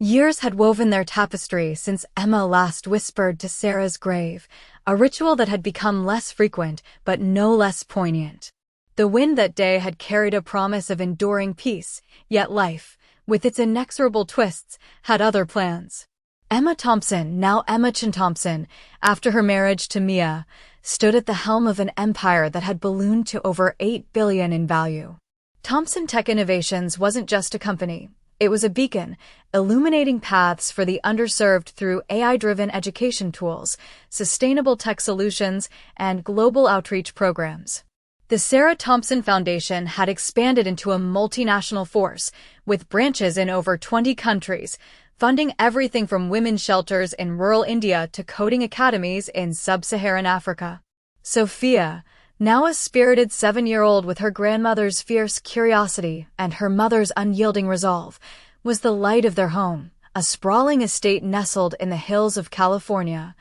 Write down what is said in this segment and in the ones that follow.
Years had woven their tapestry since Emma last whispered to Sarah's grave, a ritual that had become less frequent but no less poignant. The wind that day had carried a promise of enduring peace, yet life, with its inexorable twists, had other plans. Emma Thompson, now Emma Chin Thompson, after her marriage to Mia, stood at the helm of an empire that had ballooned to over $8 billion in value. Thompson Tech Innovations wasn't just a company. It was a beacon, illuminating paths for the underserved through AI-driven education tools, sustainable tech solutions, and global outreach programs. The Sarah Thompson Foundation had expanded into a multinational force, with branches in over 20 countries, funding everything from women's shelters in rural India to coding academies in sub-Saharan Africa. Sophia, now a spirited 7-year-old with her grandmother's fierce curiosity and her mother's unyielding resolve, was the light of their home, a sprawling estate nestled in the hills of California,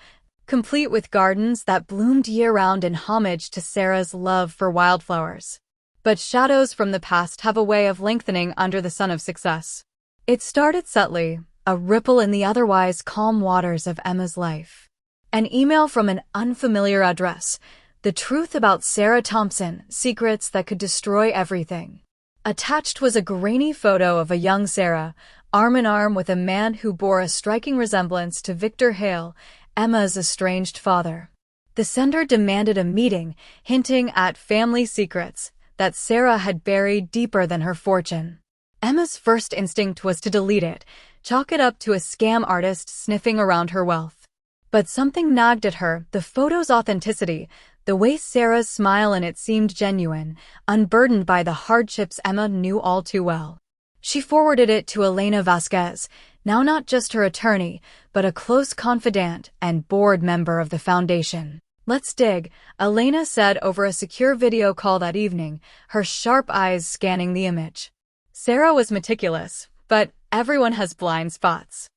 complete with gardens that bloomed year-round in homage to Sarah's love for wildflowers. But shadows from the past have a way of lengthening under the sun of success. It started subtly, a ripple in the otherwise calm waters of Emma's life. An email from an unfamiliar address, the truth about Sarah Thompson, secrets that could destroy everything. Attached was a grainy photo of a young Sarah, arm in arm with a man who bore a striking resemblance to Victor Hale, Emma's estranged father. The sender demanded a meeting, hinting at family secrets that Sarah had buried deeper than her fortune. Emma's first instinct was to delete it, chalk it up to a scam artist sniffing around her wealth. But something nagged at her, the photo's authenticity, the way Sarah's smile in it seemed genuine, unburdened by the hardships Emma knew all too well. She forwarded it to Elena Vasquez, now not just her attorney, but a close confidant and board member of the foundation. "Let's dig," Elena said over a secure video call that evening, her sharp eyes scanning the image. Sarah was meticulous, but everyone has blind spots.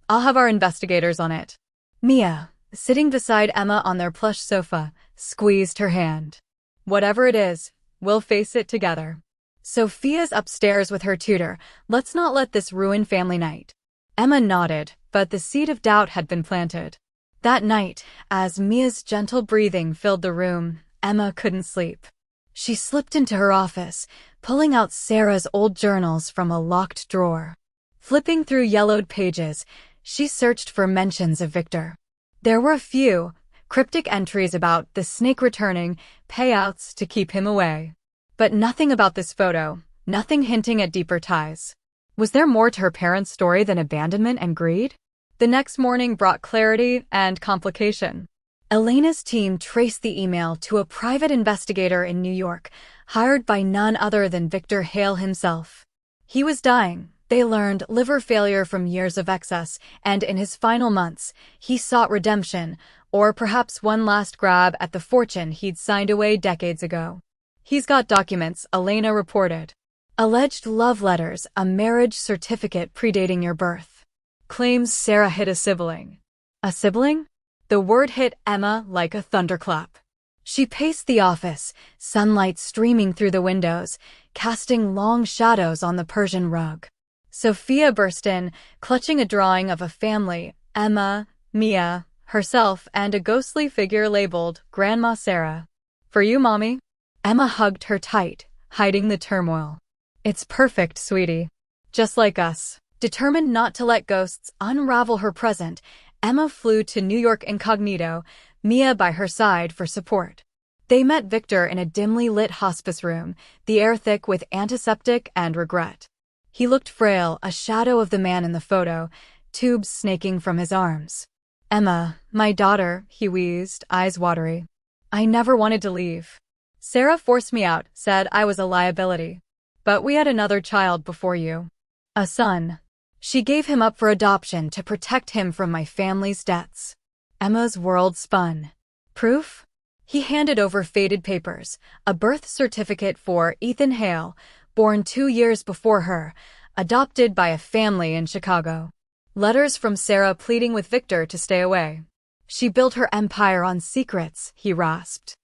"I'll have our investigators on it." Mia, sitting beside Emma on their plush sofa, squeezed her hand. "Whatever it is, we'll face it together." "Sophia's upstairs with her tutor. Let's not let this ruin family night." Emma nodded, but the seed of doubt had been planted. That night, as Mia's gentle breathing filled the room, Emma couldn't sleep. She slipped into her office, pulling out Sarah's old journals from a locked drawer. Flipping through yellowed pages, she searched for mentions of Victor. There were a few, cryptic entries about the snake returning, payouts to keep him away. But nothing about this photo, nothing hinting at deeper ties. Was there more to her parents' story than abandonment and greed? The next morning brought clarity and complication. Elena's team traced the email to a private investigator in New York, hired by none other than Victor Hale himself. He was dying, they learned, liver failure from years of excess, and in his final months, he sought redemption, or perhaps one last grab at the fortune he'd signed away decades ago. "He's got documents," Elena reported. "Alleged love letters, a marriage certificate predating your birth. Claims Sarah hit a sibling." A sibling? The word hit Emma like a thunderclap. She paced the office, sunlight streaming through the windows, casting long shadows on the Persian rug. Sophia burst in, clutching a drawing of a family, Emma, Mia, herself, and a ghostly figure labeled Grandma Sarah. "For you, Mommy." Emma hugged her tight, hiding the turmoil. "It's perfect, sweetie. Just like us." Determined not to let ghosts unravel her present, Emma flew to New York incognito, Mia by her side for support. They met Victor in a dimly lit hospice room, the air thick with antiseptic and regret. He looked frail, a shadow of the man in the photo, tubes snaking from his arms. "Emma, my daughter," he wheezed, eyes watery. "I never wanted to leave. Sarah forced me out, said I was a liability. But we had another child before you. A son. She gave him up for adoption to protect him from my family's debts." Emma's world spun. "Proof?" He handed over faded papers, a birth certificate for Ethan Hale, born 2 years before her, adopted by a family in Chicago. Letters from Sarah pleading with Victor to stay away. "She built her empire on secrets," he rasped.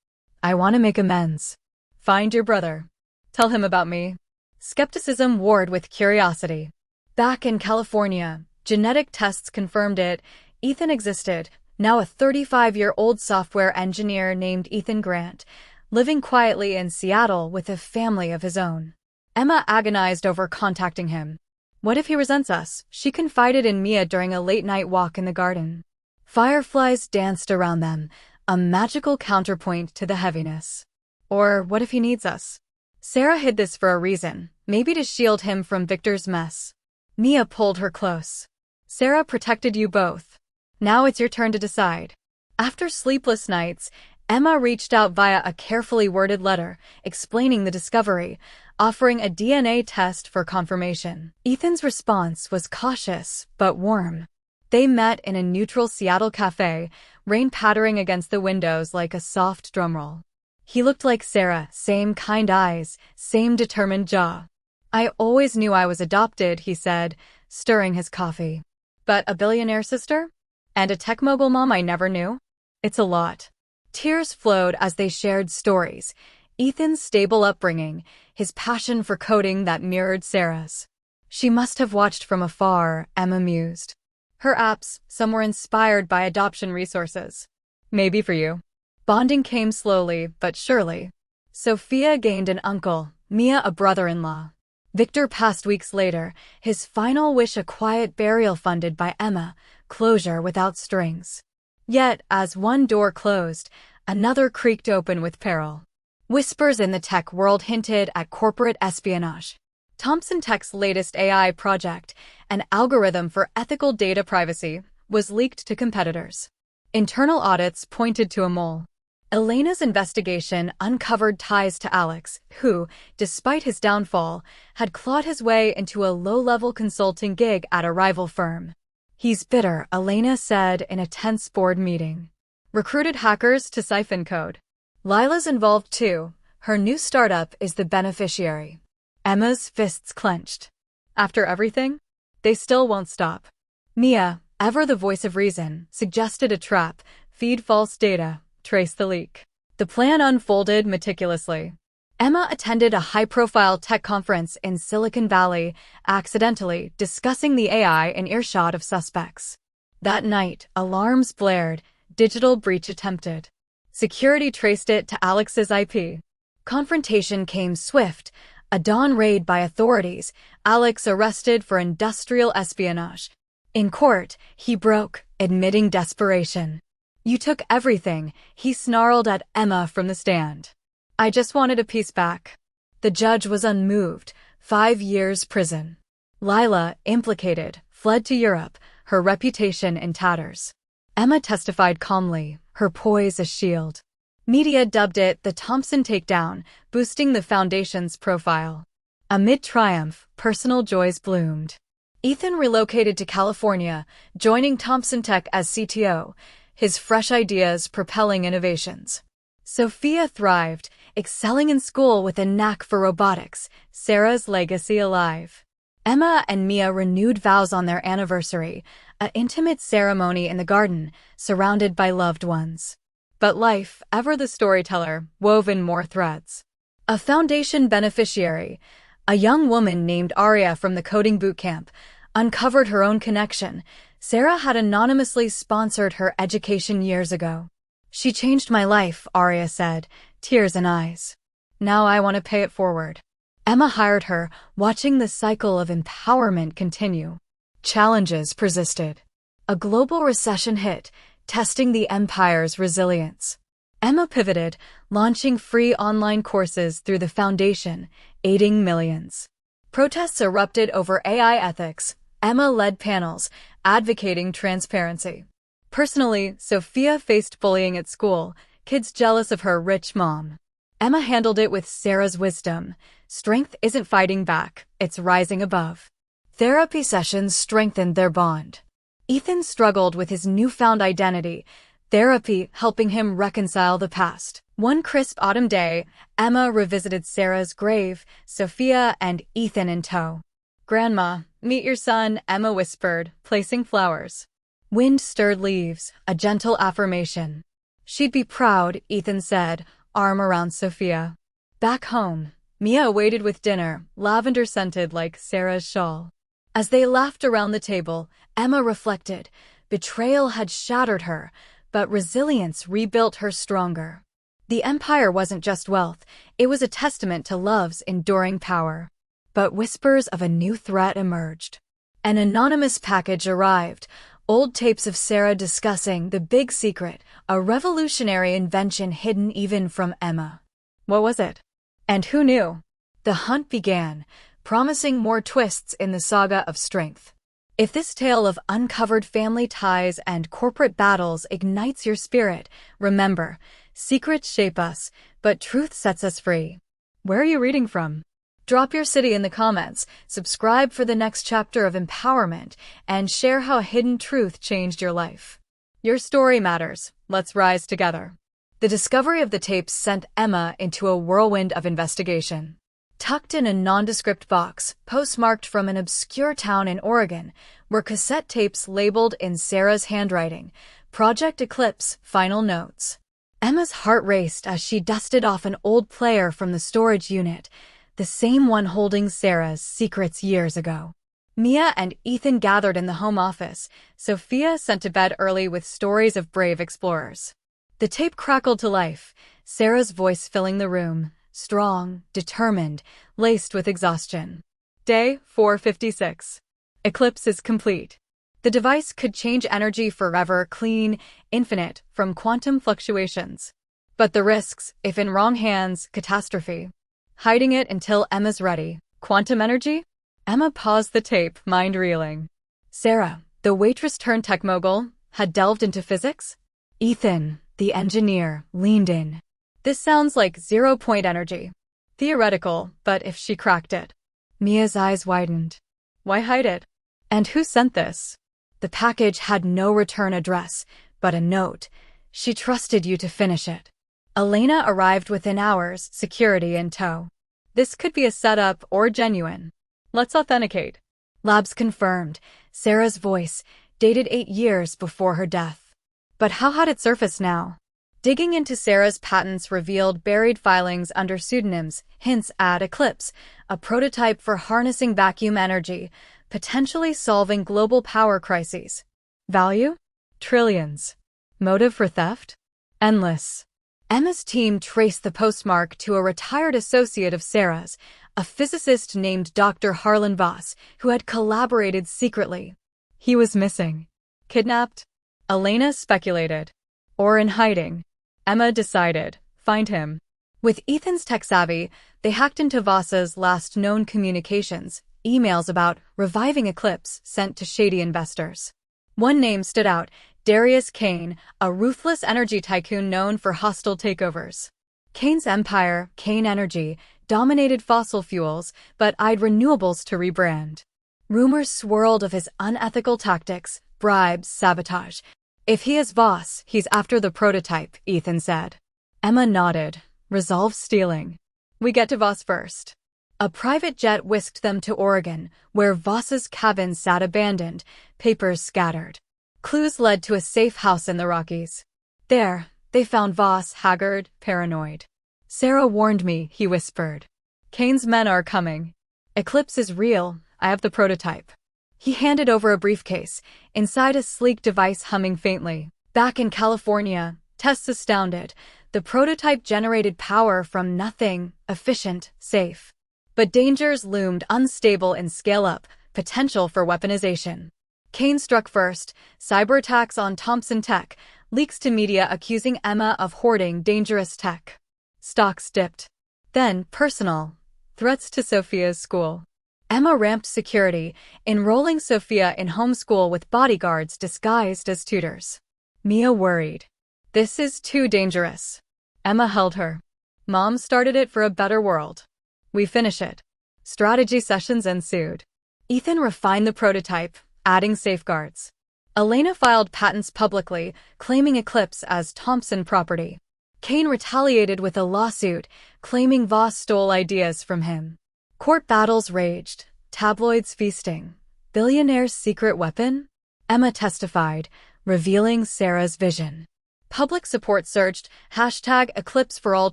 "I want to make amends. Find your brother. Tell him about me." Skepticism warred with curiosity. Back in California, Genetic tests confirmed it. Ethan existed, now a 35-year-old software engineer named Ethan Grant, living quietly in Seattle with a family of his own. Emma agonized over contacting him. What if he resents us? She confided in Mia during a late-night walk in the garden. Fireflies danced around them, a magical counterpoint to the heaviness. Or what if he needs us? Sarah hid this for a reason, maybe to shield him from Victor's mess. Mia pulled her close. Sarah protected you both. Now it's your turn to decide. After sleepless nights, Emma reached out via a carefully worded letter, explaining the discovery, offering a DNA test for confirmation. Ethan's response was cautious, but warm. They met in a neutral Seattle cafe, rain pattering against the windows like a soft drumroll. He looked like Sarah, same kind eyes, same determined jaw. I always knew I was adopted, he said, stirring his coffee. But a billionaire sister? And a tech mogul mom I never knew? It's a lot. Tears flowed as they shared stories. Ethan's stable upbringing, his passion for coding that mirrored Sarah's. She must have watched from afar, Emma mused. Her apps, some were inspired by adoption resources. Maybe for you. Bonding came slowly, but surely. Sophia gained an uncle, Mia a brother-in-law. Victor passed weeks later, his final wish a quiet burial funded by Emma, closure without strings. Yet, as one door closed, another creaked open with peril. Whispers in the tech world hinted at corporate espionage. Thomson Tech's latest AI project, an algorithm for ethical data privacy, was leaked to competitors. Internal audits pointed to a mole. Elena's investigation uncovered ties to Alex, who, despite his downfall, had clawed his way into a low-level consulting gig at a rival firm. He's bitter, Elena said in a tense board meeting. Recruited hackers to siphon code. Lila's involved too. Her new startup is the beneficiary. Emma's fists clenched. After everything? They still won't stop. Mia, ever the voice of reason, suggested a trap, feed false data, trace the leak. The plan unfolded meticulously. Emma attended a high-profile tech conference in Silicon Valley, accidentally discussing the AI in earshot of suspects. That night, alarms blared, digital breach attempted. Security traced it to Alex's IP. Confrontation came swift, a dawn raid by authorities, Alex arrested for industrial espionage. In court, he broke, admitting desperation. You took everything, he snarled at Emma from the stand. I just wanted a piece back. The judge was unmoved, 5 years prison. Lila, implicated, fled to Europe, her reputation in tatters. Emma testified calmly, her poise a shield. Media dubbed it the Thomson takedown, boosting the foundation's profile. Amid triumph, personal joys bloomed. Ethan relocated to California, joining Thomson Tech as CTO, his fresh ideas propelling innovations. Sophia thrived, excelling in school with a knack for robotics, Sarah's legacy alive. Emma and Mia renewed vows on their anniversary, an intimate ceremony in the garden, surrounded by loved ones. But life, ever the storyteller, wove in more threads. A foundation beneficiary, a young woman named Aria from the coding bootcamp, uncovered her own connection. Sarah had anonymously sponsored her education years ago. She changed my life, Aria said, tears in eyes. Now I want to pay it forward. Emma hired her, watching the cycle of empowerment continue. Challenges persisted. A global recession hit, testing the empire's resilience. Emma pivoted, launching free online courses through the foundation, aiding millions. Protests erupted over AI ethics. Emma led panels, advocating transparency. Personally, Sophia faced bullying at school, kids jealous of her rich mom. Emma handled it with Sarah's wisdom. Strength isn't fighting back, it's rising above. Therapy sessions strengthened their bond. Ethan struggled with his newfound identity, therapy helping him reconcile the past. One crisp autumn day, Emma revisited Sarah's grave, Sophia and Ethan in tow. Grandma, meet your son, Emma whispered, placing flowers. Wind stirred leaves, a gentle affirmation. She'd be proud, Ethan said, arm around Sophia. Back home, Mia waited with dinner, lavender-scented like Sarah's shawl. As they laughed around the table, Emma reflected. Betrayal had shattered her, but resilience rebuilt her stronger. The empire wasn't just wealth, it was a testament to love's enduring power. But whispers of a new threat emerged. An anonymous package arrived, old tapes of Sarah discussing the big secret, a revolutionary invention hidden even from Emma. What was it? And who knew? The hunt began, promising more twists in the saga of strength. If this tale of uncovered family ties and corporate battles ignites your spirit, remember, secrets shape us, but truth sets us free. Where are you reading from? Drop your city in the comments, subscribe for the next chapter of empowerment, and share how a hidden truth changed your life. Your story matters. Let's rise together. The discovery of the tapes sent Emma into a whirlwind of investigation. Tucked in a nondescript box, postmarked from an obscure town in Oregon, were cassette tapes labeled in Sarah's handwriting, Project Eclipse, Final Notes. Emma's heart raced as she dusted off an old player from the storage unit, the same one holding Sarah's secrets years ago. Mia and Ethan gathered in the home office, Sophia sent to bed early with stories of brave explorers. The tape crackled to life, Sarah's voice filling the room, strong, determined, laced with exhaustion. Day 456. Eclipse is complete. The device could change energy forever, clean, infinite, from quantum fluctuations. But the risks, if in wrong hands, catastrophe. Hiding it until Emma's ready. Quantum energy? Emma paused the tape, mind reeling. Sarah, the waitress turned tech mogul, had delved into physics? Ethan, the engineer, leaned in. This sounds like zero-point energy. Theoretical, but if she cracked it. Mia's eyes widened. Why hide it? And who sent this? The package had no return address, but a note. She trusted you to finish it. Elena arrived within hours, security in tow. This could be a setup or genuine. Let's authenticate. Labs confirmed. Sarah's voice, dated 8 years before her death. But how had it surfaced now? Digging into Sarah's patents revealed buried filings under pseudonyms, hints at Eclipse, a prototype for harnessing vacuum energy, potentially solving global power crises. Value? Trillions. Motive for theft? Endless. Emma's team traced the postmark to a retired associate of Sarah's, a physicist named Dr. Harlan Voss, who had collaborated secretly. He was missing. Kidnapped? Elena speculated. Or in hiding. Emma decided, find him. With Ethan's tech savvy, they hacked into Voss's last known communications, emails about reviving Eclipse sent to shady investors. One name stood out, Darius Kane, a ruthless energy tycoon known for hostile takeovers. Kane's empire, Kane Energy, dominated fossil fuels, but eyed renewables to rebrand. Rumors swirled of his unethical tactics, bribes, sabotage. If he is Voss, he's after the prototype, Ethan said. Emma nodded. Resolve stealing. We get to Voss first. A private jet whisked them to Oregon, where Voss's cabin sat abandoned, papers scattered. Clues led to a safe house in the Rockies. There, they found Voss, haggard, paranoid. Sarah warned me, he whispered. Kane's men are coming. Eclipse is real, I have the prototype. He handed over a briefcase, inside a sleek device humming faintly. Back in California, tests astounded. The prototype generated power from nothing, efficient, safe. But dangers loomed, unstable in scale-up, potential for weaponization. Kane struck first, cyber attacks on Thompson Tech, leaks to media accusing Emma of hoarding dangerous tech. Stocks dipped. Then, personal. Threats to Sophia's school. Emma ramped security, enrolling Sophia in homeschool with bodyguards disguised as tutors. Mia worried. This is too dangerous. Emma held her. Mom started it for a better world. We finish it. Strategy sessions ensued. Ethan refined the prototype, adding safeguards. Elena filed patents publicly, claiming Eclipse as Thompson property. Kane retaliated with a lawsuit, claiming Voss stole ideas from him. Court battles raged, tabloids feasting. Billionaire's secret weapon? Emma testified, revealing Sarah's vision. Public support surged, #EclipseForAll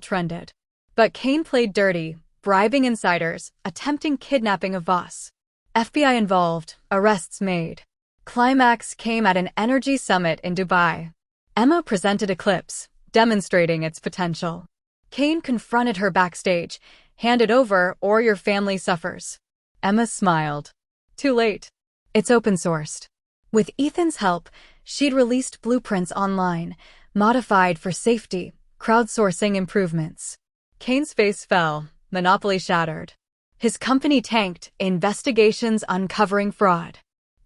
trended. But Kane played dirty, bribing insiders, attempting kidnapping of Voss. FBI involved, arrests made. Climax came at an energy summit in Dubai. Emma presented Eclipse, demonstrating its potential. Kane confronted her backstage. Hand it over or your family suffers. Emma smiled. Too late. It's open-sourced. With Ethan's help, she'd released blueprints online, modified for safety, crowdsourcing improvements. Kane's face fell, monopoly shattered. His company tanked, investigations uncovering fraud.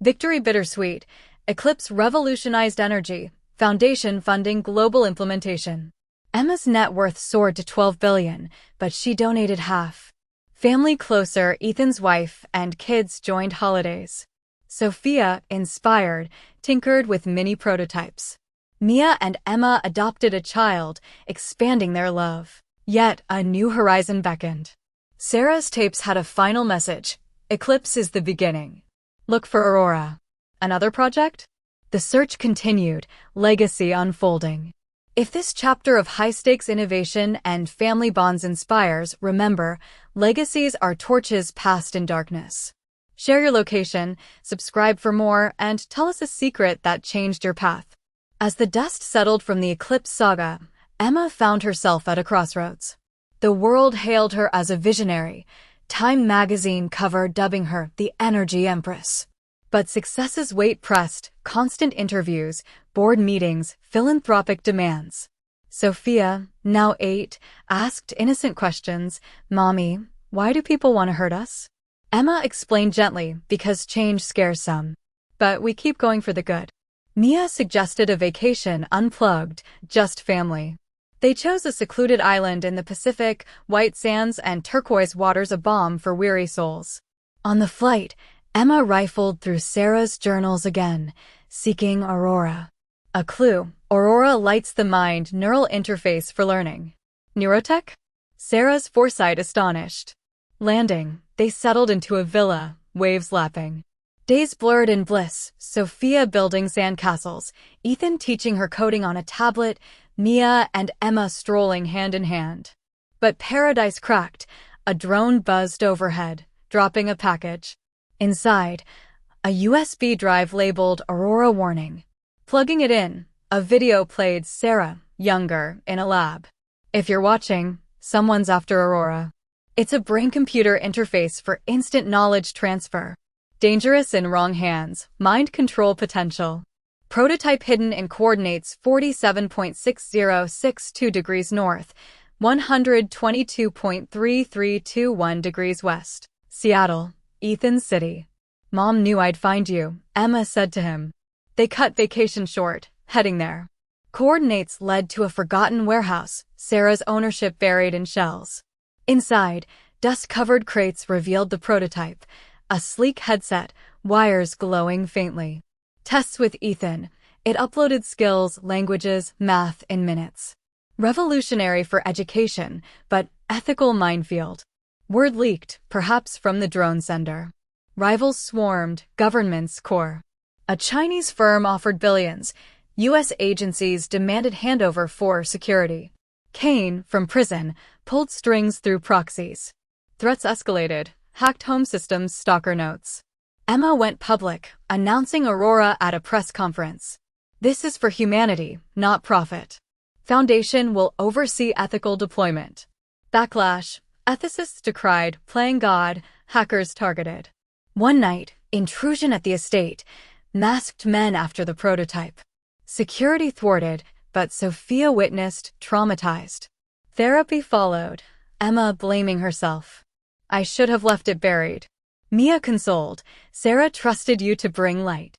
Victory bittersweet. Eclipse revolutionized energy, foundation funding global implementation. Emma's net worth soared to $12 billion, but she donated half. Family closer, Ethan's wife and kids joined holidays. Sophia, inspired, tinkered with mini prototypes. Mia and Emma adopted a child, expanding their love. Yet a new horizon beckoned. Sarah's tapes had a final message. Eclipse is the beginning. Look for Aurora. Another project? The search continued, legacy unfolding. If this chapter of high-stakes innovation and family bonds inspires, remember, legacies are torches passed in darkness. Share your location, subscribe for more, and tell us a secret that changed your path. As the dust settled from the Eclipse saga, Emma found herself at a crossroads. The world hailed her as a visionary, Time magazine cover dubbing her the Energy Empress. But success's weight pressed, constant interviews, board meetings, philanthropic demands. Sophia, now 8, asked innocent questions. Mommy, why do people want to hurt us? Emma explained gently, because change scares some. But we keep going for the good. Mia suggested a vacation unplugged, just family. They chose a secluded island in the Pacific, white sands and turquoise waters a balm for weary souls. On the flight, Emma rifled through Sarah's journals again, seeking Aurora. A clue. Aurora lights the mind neural interface for learning. Neurotech? Sarah's foresight astonished. Landing, they settled into a villa, waves lapping. Days blurred in bliss, Sophia building sandcastles, Ethan teaching her coding on a tablet, Mia and Emma strolling hand in hand. But paradise cracked. A drone buzzed overhead, dropping a package. Inside, a USB drive labeled Aurora Warning. Plugging it in, a video played Sarah, younger, in a lab. If you're watching, someone's after Aurora. It's a brain-computer interface for instant knowledge transfer. Dangerous in wrong hands, mind control potential. Prototype hidden in coordinates 47.6062 degrees north, 122.3321 degrees west. Seattle, Ethan's city. Mom knew I'd find you, Emma said to him. They cut vacation short, heading there. Coordinates led to a forgotten warehouse, Sarah's ownership buried in shells. Inside, dust-covered crates revealed the prototype, a sleek headset, wires glowing faintly. Tests with Ethan. It uploaded skills, languages, math in minutes. Revolutionary for education, but ethical minefield. Word leaked, perhaps from the drone sender. Rivals swarmed, governments core. A Chinese firm offered billions. U.S. agencies demanded handover for security. Kane, from prison, pulled strings through proxies. Threats escalated, hacked home systems, stalker notes. Emma went public, announcing Aurora at a press conference. This is for humanity, not profit. Foundation will oversee ethical deployment. Backlash. Ethicists decried, playing God, hackers targeted. One night, intrusion at the estate, masked men after the prototype. Security thwarted, but Sophia witnessed, traumatized. Therapy followed, Emma blaming herself. I should have left it buried. Mia consoled, Sarah trusted you to bring light.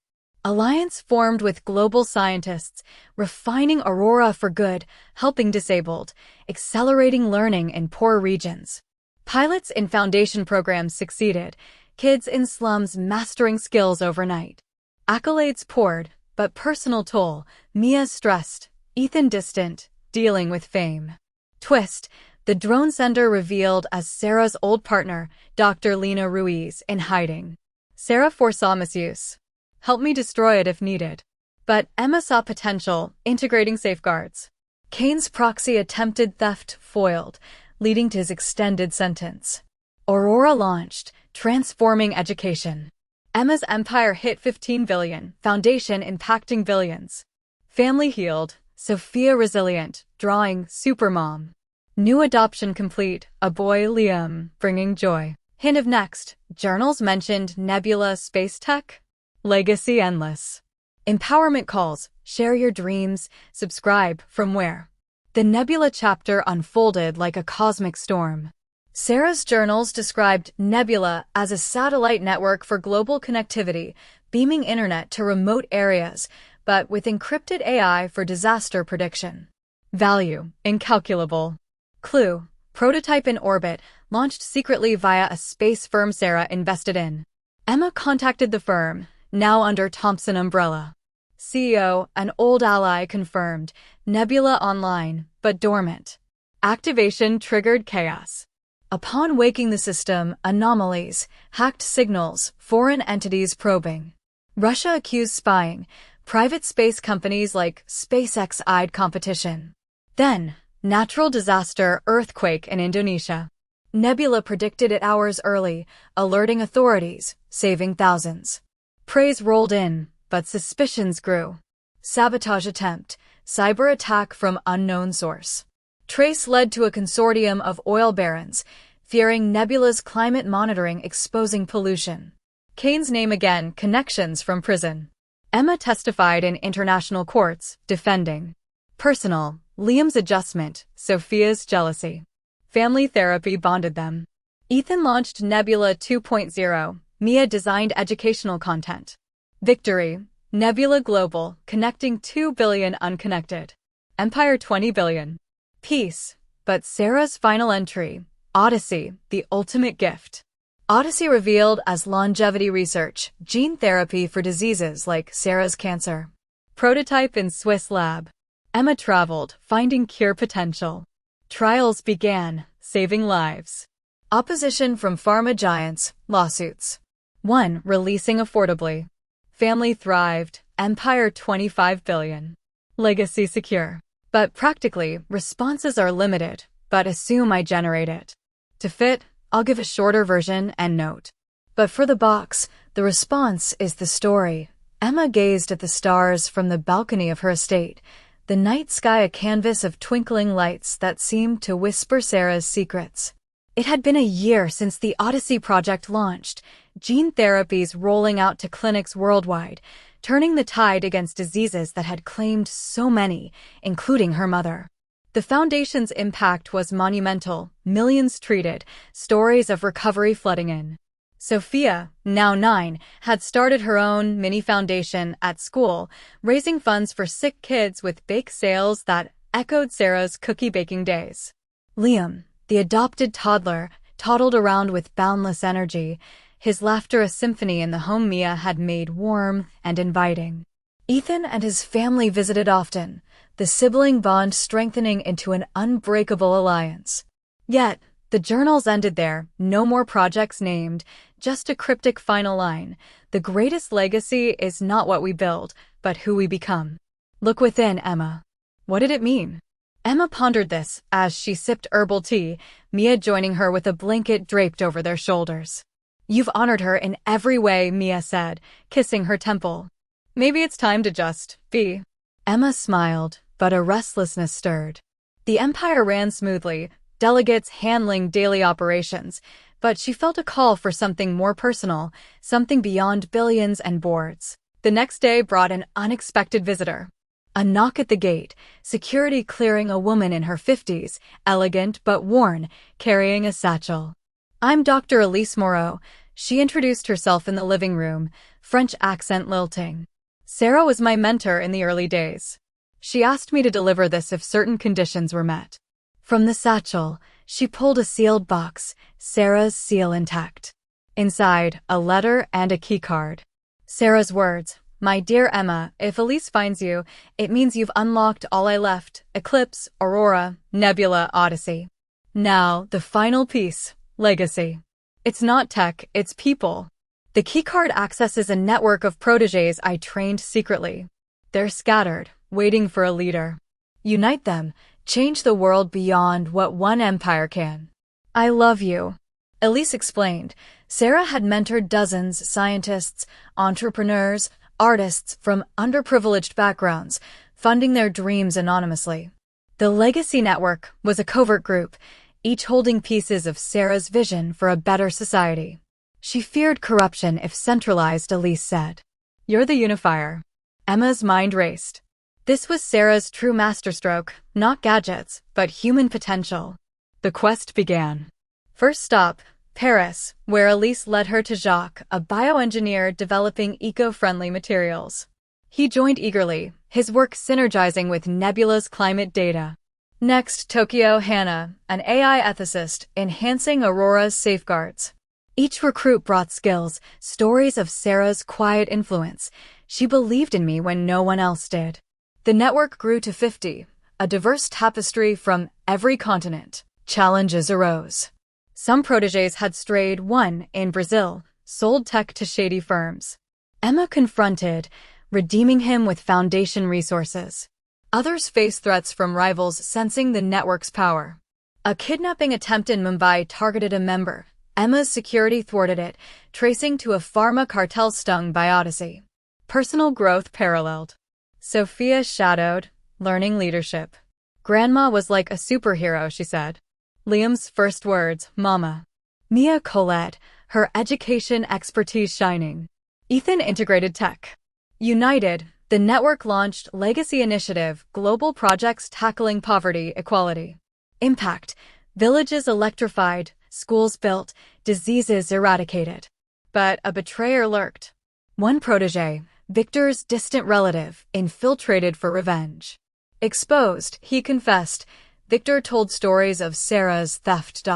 Alliance formed with global scientists, refining Aurora for good, helping disabled, accelerating learning in poor regions. Pilots in foundation programs succeeded, kids in slums mastering skills overnight. Accolades poured, but personal toll, Mia stressed, Ethan distant, dealing with fame. Twist. The drone sender revealed as Sarah's old partner, Dr. Lena Ruiz, in hiding. Sarah foresaw misuse. Help me destroy it if needed. But Emma saw potential, integrating safeguards. Kane's proxy attempted theft foiled, leading to his extended sentence. Aurora launched, transforming education. Emma's empire hit 15 billion, foundation impacting billions. Family healed, Sophia resilient, drawing supermom. New adoption complete, a boy Liam, bringing joy. Hint of next, journals mentioned Nebula space tech. Legacy endless. Empowerment calls, share your dreams, subscribe, from where? The Nebula chapter unfolded like a cosmic storm. Sarah's journals described Nebula as a satellite network for global connectivity, beaming internet to remote areas, but with encrypted AI for disaster prediction. Value, incalculable. Clue, prototype in orbit, launched secretly via a space firm Sarah invested in. Emma contacted the firm, now under Thompson umbrella. CEO, an old ally confirmed, Nebula online, but dormant. Activation triggered chaos. Upon waking the system, anomalies, hacked signals, foreign entities probing. Russia accused spying, private space companies like SpaceX eyed competition. Then, natural disaster, earthquake in Indonesia. Nebula predicted it hours early, alerting authorities, saving thousands. Praise rolled in, but suspicions grew. Sabotage attempt, cyber attack from unknown source. Trace led to a consortium of oil barons, fearing Nebula's climate monitoring exposing pollution. Kane's name again, connections from prison. Emma testified in international courts, defending. Personal, Liam's adjustment, Sophia's jealousy. Family therapy bonded them. Ethan launched Nebula 2.0, Mia designed educational content. Victory, Nebula Global, connecting 2 billion unconnected. Empire 20 billion. Peace, but Sarah's final entry, Odyssey, the ultimate gift. Odyssey revealed as longevity research, gene therapy for diseases like Sarah's cancer. Prototype in Swiss lab. Emma traveled, finding cure potential. Trials began, saving lives. Opposition from pharma giants, lawsuits. 1. Releasing affordably. Family thrived, empire 25 billion. Legacy secure. But practically, responses are limited, but assume I generate it. To fit, I'll give a shorter version and note. But for the box, the response is the story. Emma gazed at the stars from the balcony of her estate, the night sky a canvas of twinkling lights that seemed to whisper Sarah's secrets. It had been a year since the Odyssey project launched, gene therapies rolling out to clinics worldwide, turning the tide against diseases that had claimed so many, including her mother. The foundation's impact was monumental, millions treated, stories of recovery flooding in. Sophia, now 9, had started her own mini-foundation at school, raising funds for sick kids with bake sales that echoed Sarah's cookie-baking days. Liam, the adopted toddler, toddled around with boundless energy, his laughter a symphony in the home Mia had made warm and inviting. Ethan and his family visited often, the sibling bond strengthening into an unbreakable alliance. Yet, the journals ended there, no more projects named, just a cryptic final line. The greatest legacy is not what we build, but who we become. Look within, Emma. What did it mean? Emma pondered this as she sipped herbal tea, Mia joining her with a blanket draped over their shoulders. You've honored her in every way, Mia said, kissing her temple. Maybe it's time to just be. Emma smiled, but a restlessness stirred. The empire ran smoothly, delegates handling daily operations, but she felt a call for something more personal, something beyond billions and boards. The next day brought an unexpected visitor. A knock at the gate, security clearing a woman in her 50s, elegant but worn, carrying a satchel. I'm Dr. Elise Moreau. She introduced herself in the living room, French accent lilting. Sarah was my mentor in the early days. She asked me to deliver this if certain conditions were met. From the satchel, she pulled a sealed box, Sarah's seal intact. Inside, a letter and a keycard. Sarah's words, "My dear Emma, if Elise finds you, it means you've unlocked all I left, Eclipse, Aurora, Nebula, Odyssey. Now, the final piece, legacy. It's not tech, it's people." The keycard accesses a network of protégés I trained secretly. They're scattered, waiting for a leader. Unite them, change the world beyond what one empire can. I love you, Elise explained, Sarah had mentored dozens scientists, entrepreneurs, artists from underprivileged backgrounds, funding their dreams anonymously. The Legacy Network was a covert group, each holding pieces of Sarah's vision for a better society. She feared corruption if centralized, Elise said. "You're the unifier." Emma's mind raced. This was Sarah's true masterstroke, not gadgets, but human potential. The quest began. First stop, Paris, where Elise led her to Jacques, a bioengineer developing eco-friendly materials. He joined eagerly, his work synergizing with Nebula's climate data. Next, Tokyo, Hannah, an AI ethicist, enhancing Aurora's safeguards. Each recruit brought skills, stories of Sarah's quiet influence. "She believed in me when no one else did." The network grew to 50, a diverse tapestry from every continent. Challenges arose. Some protégés had strayed. One, in Brazil, sold tech to shady firms. Emma confronted, redeeming him with foundation resources. Others faced threats from rivals sensing the network's power. A kidnapping attempt in Mumbai targeted a member. Emma's security thwarted it, tracing to a pharma cartel stung by Odyssey. Personal growth paralleled. Sophia shadowed, learning leadership. "Grandma was like a superhero," she said. Liam's first words, "Mama." Mia Colette, her education expertise shining. Ethan integrated tech. United, the network launched Legacy Initiative, global projects tackling poverty, equality. Impact, villages electrified, schools built, diseases eradicated. But a betrayer lurked. One protégé, Victor's distant relative, infiltrated for revenge. Exposed, he confessed. Victor told stories of Sarah's theft.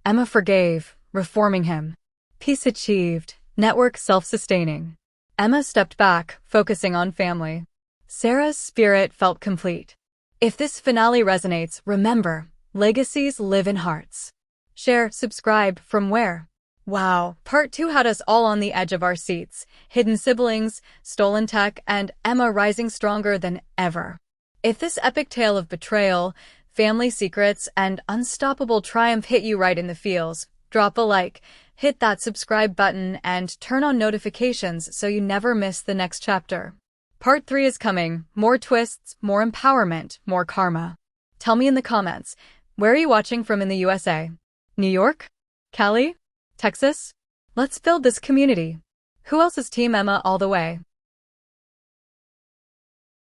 Emma forgave, reforming him. Peace achieved, network self-sustaining. Emma stepped back, focusing on family. Sarah's spirit felt complete. If this finale resonates, remember, legacies live in hearts. Share, subscribe, from where? Wow, Part 2 had us all on the edge of our seats. Hidden siblings, stolen tech, and Emma rising stronger than ever. If this epic tale of betrayal, family secrets, and unstoppable triumph hit you right in the feels, drop a like, hit that subscribe button, and turn on notifications so you never miss the next chapter. Part 3 is coming. More twists, more empowerment, more karma. Tell me in the comments, where are you watching from in the USA? New York? Cali? Texas? Let's build this community. Who else is Team Emma all the way?